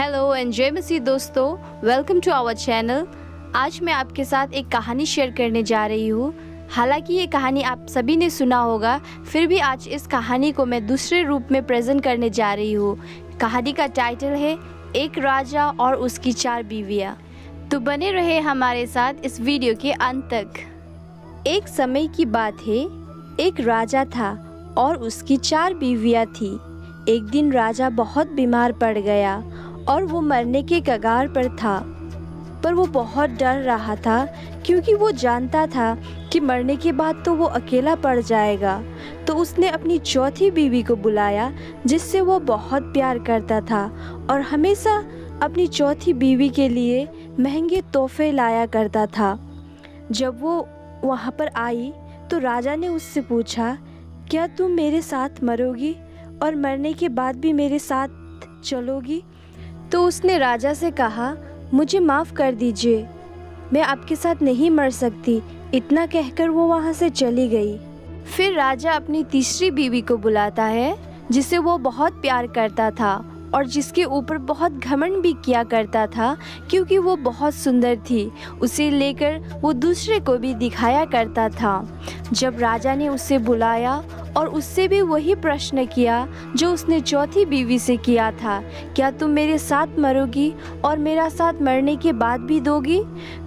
Hello and जय मसीह दोस्तों, welcome to our channel. आज मैं आपके साथ एक कहानी शेयर करने जा रही हूँ। हालांकि ये कहानी आप सभी ने सुना होगा, फिर भी आज इस कहानी को मैं दूसरे रूप में प्रेजेंट करने जा रही हूँ। कहानी का टाइटल है एक राजा और उसकी 4 बीवियाँ। तो बने रहे हमारे साथ इस वीडियो के अंत तक। एक समय की बात है, एक राजा था और उसकी 4 बीवियाँ थी। एक दिन राजा बहुत बीमार पड़ गया और वो मरने के कगार पर था, पर वो बहुत डर रहा था क्योंकि वो जानता था कि मरने के बाद तो वो अकेला पड़ जाएगा। तो उसने अपनी चौथी बीवी को बुलाया जिससे वो बहुत प्यार करता था और हमेशा अपनी चौथी बीवी के लिए महंगे तोहफे लाया करता था। जब वो वहाँ पर आई तो राजा ने उससे पूछा, क्या तुम मेरे साथ मरोगी और मरने के बाद भी मेरे साथ चलोगी? तो उसने राजा से कहा, मुझे माफ़ कर दीजिए, मैं आपके साथ नहीं मर सकती। इतना कहकर वो वहाँ से चली गई। फिर राजा अपनी तीसरी बीवी को बुलाता है जिसे वो बहुत प्यार करता था और जिसके ऊपर बहुत घमंड भी किया करता था क्योंकि वो बहुत सुंदर थी। उसे लेकर वो दूसरे को भी दिखाया करता था। जब राजा ने उसे बुलाया और उससे भी वही प्रश्न किया जो उसने चौथी बीवी से किया था, क्या तुम मेरे साथ मरोगी और मेरा साथ मरने के बाद भी दोगी?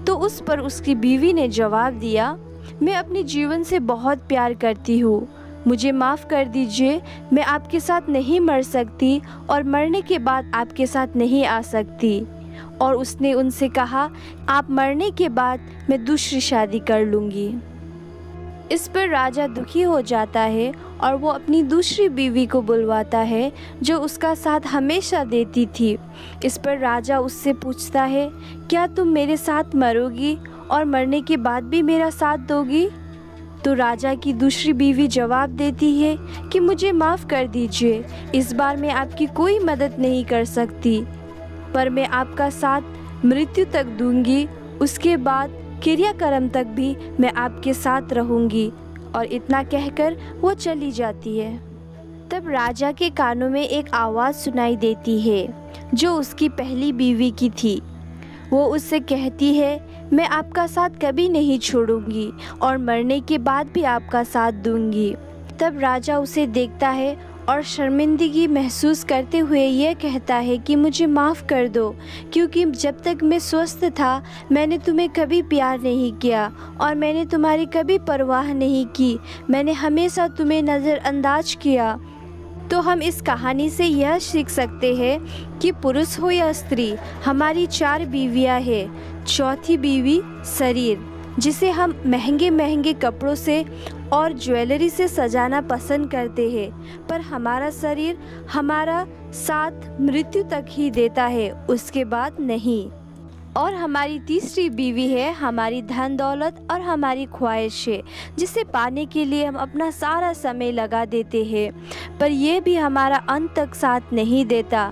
तो उस पर उसकी बीवी ने जवाब दिया, मैं अपने जीवन से बहुत प्यार करती हूँ, मुझे माफ़ कर दीजिए, मैं आपके साथ नहीं मर सकती और मरने के बाद आपके साथ नहीं आ सकती। और उसने उनसे कहा, आप मरने के बाद मैं दूसरी शादी कर लूँगी। इस पर राजा दुखी हो जाता है और वो अपनी दूसरी बीवी को बुलवाता है जो उसका साथ हमेशा देती थी। इस पर राजा उससे पूछता है, क्या तुम मेरे साथ मरोगी और मरने के बाद भी मेरा साथ दोगी? तो राजा की दूसरी बीवी जवाब देती है कि मुझे माफ़ कर दीजिए, इस बार मैं आपकी कोई मदद नहीं कर सकती, पर मैं आपका साथ मृत्यु तक दूंगी, उसके बाद क्रियाक्रम तक भी मैं आपके साथ रहूंगी। और इतना कहकर वो चली जाती है। तब राजा के कानों में एक आवाज़ सुनाई देती है जो उसकी पहली बीवी की थी। वो उससे कहती है, मैं आपका साथ कभी नहीं छोड़ूंगी और मरने के बाद भी आपका साथ दूंगी। तब राजा उसे देखता है और शर्मिंदगी महसूस करते हुए यह कहता है कि मुझे माफ़ कर दो, क्योंकि जब तक मैं स्वस्थ था मैंने तुम्हें कभी प्यार नहीं किया और मैंने तुम्हारी कभी परवाह नहीं की, मैंने हमेशा तुम्हें नज़रअंदाज किया। तो हम इस कहानी से यह सीख सकते हैं कि पुरुष हो या स्त्री, हमारी 4 बीवियाँ हैं। चौथी बीवी शरीर, जिसे हम महंगे महंगे कपड़ों से और ज्वेलरी से सजाना पसंद करते हैं, पर हमारा शरीर हमारा साथ मृत्यु तक ही देता है, उसके बाद नहीं। और हमारी तीसरी बीवी है हमारी धन दौलत और हमारी ख्वाहिशें, जिसे पाने के लिए हम अपना सारा समय लगा देते हैं, पर यह भी हमारा अंत तक साथ नहीं देता।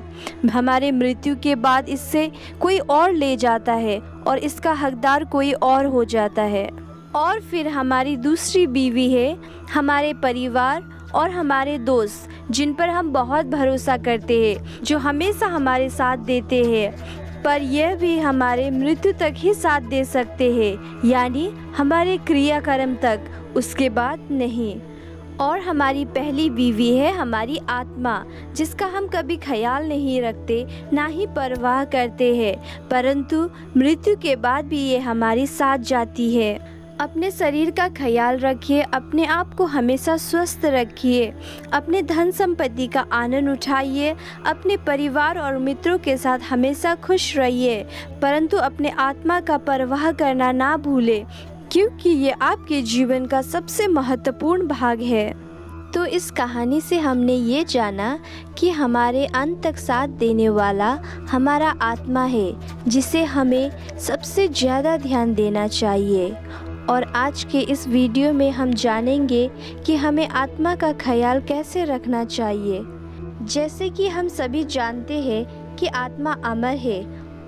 हमारे मृत्यु के बाद इससे कोई और ले जाता है और इसका हकदार कोई और हो जाता है। और फिर हमारी दूसरी बीवी है हमारे परिवार और हमारे दोस्त, जिन पर हम बहुत भरोसा करते हैं, जो हमेशा हमारे साथ देते हैं, पर यह भी हमारे मृत्यु तक ही साथ दे सकते हैं, यानी हमारे क्रियाक्रम तक, उसके बाद नहीं। और हमारी पहली बीवी है हमारी आत्मा, जिसका हम कभी ख्याल नहीं रखते, ना ही परवाह करते हैं, परंतु मृत्यु के बाद भी ये हमारी साथ जाती है। अपने शरीर का ख्याल रखिए, अपने आप को हमेशा स्वस्थ रखिए, अपने धन संपत्ति का आनंद उठाइए, अपने परिवार और मित्रों के साथ हमेशा खुश रहिए, परंतु अपने आत्मा का परवाह करना ना भूलें, क्योंकि ये आपके जीवन का सबसे महत्वपूर्ण भाग है। तो इस कहानी से हमने ये जाना कि हमारे अंत तक साथ देने वाला हमारा आत्मा है, जिसे हमें सबसे ज़्यादा ध्यान देना चाहिए। और आज के इस वीडियो में हम जानेंगे कि हमें आत्मा का ख्याल कैसे रखना चाहिए। जैसे कि हम सभी जानते हैं कि आत्मा अमर है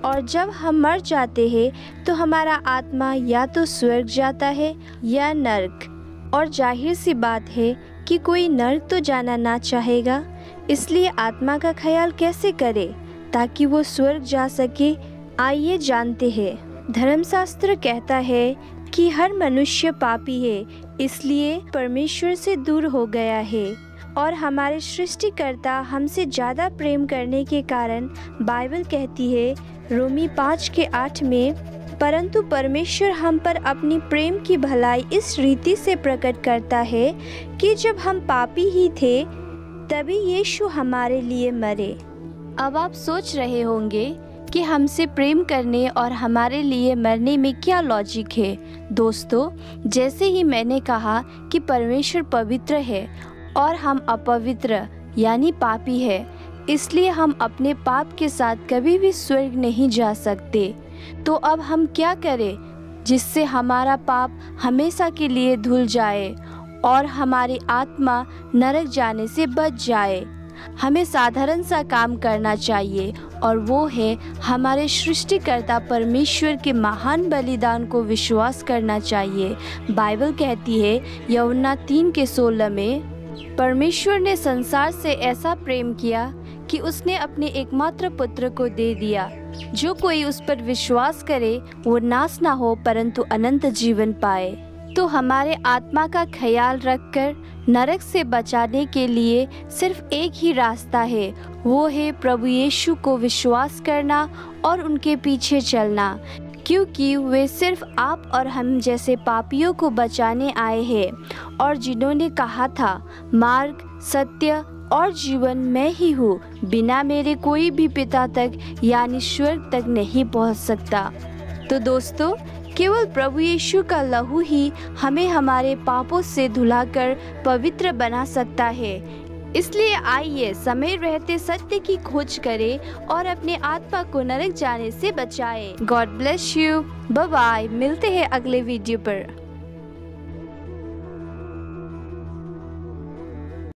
और जब हम मर जाते हैं तो हमारा आत्मा या तो स्वर्ग जाता है या नर्क। और जाहिर सी बात है कि कोई नर्क तो जाना ना चाहेगा, इसलिए आत्मा का ख्याल कैसे करे ताकि वो स्वर्ग जा सके? आइए जानते हैं। धर्मशास्त्र कहता है कि हर मनुष्य पापी है, इसलिए परमेश्वर से दूर हो गया है और हमारे सृष्टिकर्ता हमसे ज़्यादा प्रेम करने के कारण बाइबल कहती है रोमी 5:8 में, परंतु परमेश्वर हम पर अपनी प्रेम की भलाई इस रीति से प्रकट करता है कि जब हम पापी ही थे तभी यीशु हमारे लिए मरे। अब आप सोच रहे होंगे कि हमसे प्रेम करने और हमारे लिए मरने में क्या लॉजिक है। दोस्तों, जैसे ही मैंने कहा कि परमेश्वर पवित्र है और हम अपवित्र यानी पापी है, इसलिए हम अपने पाप के साथ कभी भी स्वर्ग नहीं जा सकते। तो अब हम क्या करें जिससे हमारा पाप हमेशा के लिए धुल जाए और हमारी आत्मा नरक जाने से बच जाए? हमें साधारण सा काम करना चाहिए और वो है हमारे सृष्टिकर्ता परमेश्वर के महान बलिदान को विश्वास करना चाहिए। बाइबल कहती है यूहन्ना 3:16 में, परमेश्वर ने संसार से ऐसा प्रेम किया कि उसने अपने एकमात्र पुत्र को दे दिया, जो कोई उस पर विश्वास करे वो नाश ना हो परंतु अनंत जीवन पाए। तो हमारे आत्मा का ख्याल रखकर नरक से बचाने के लिए सिर्फ एक ही रास्ता है, वो है प्रभु यीशु को विश्वास करना और उनके पीछे चलना, क्योंकि वे सिर्फ आप और हम जैसे पापियों को बचाने आए हैं और जिन्होंने कहा था मार्ग, सत्य और जीवन मैं ही हूँ, बिना मेरे कोई भी पिता तक यानी स्वर्ग तक नहीं पहुँच सकता। तो दोस्तों, केवल प्रभु यीशु का लहू ही हमें हमारे पापों से धुलाकर पवित्र बना सकता है। इसलिए आइए समय रहते सत्य की खोज करें और अपने आत्मा को नरक जाने से बचाएं। God bless you. Bye bye. मिलते हैं अगले वीडियो पर।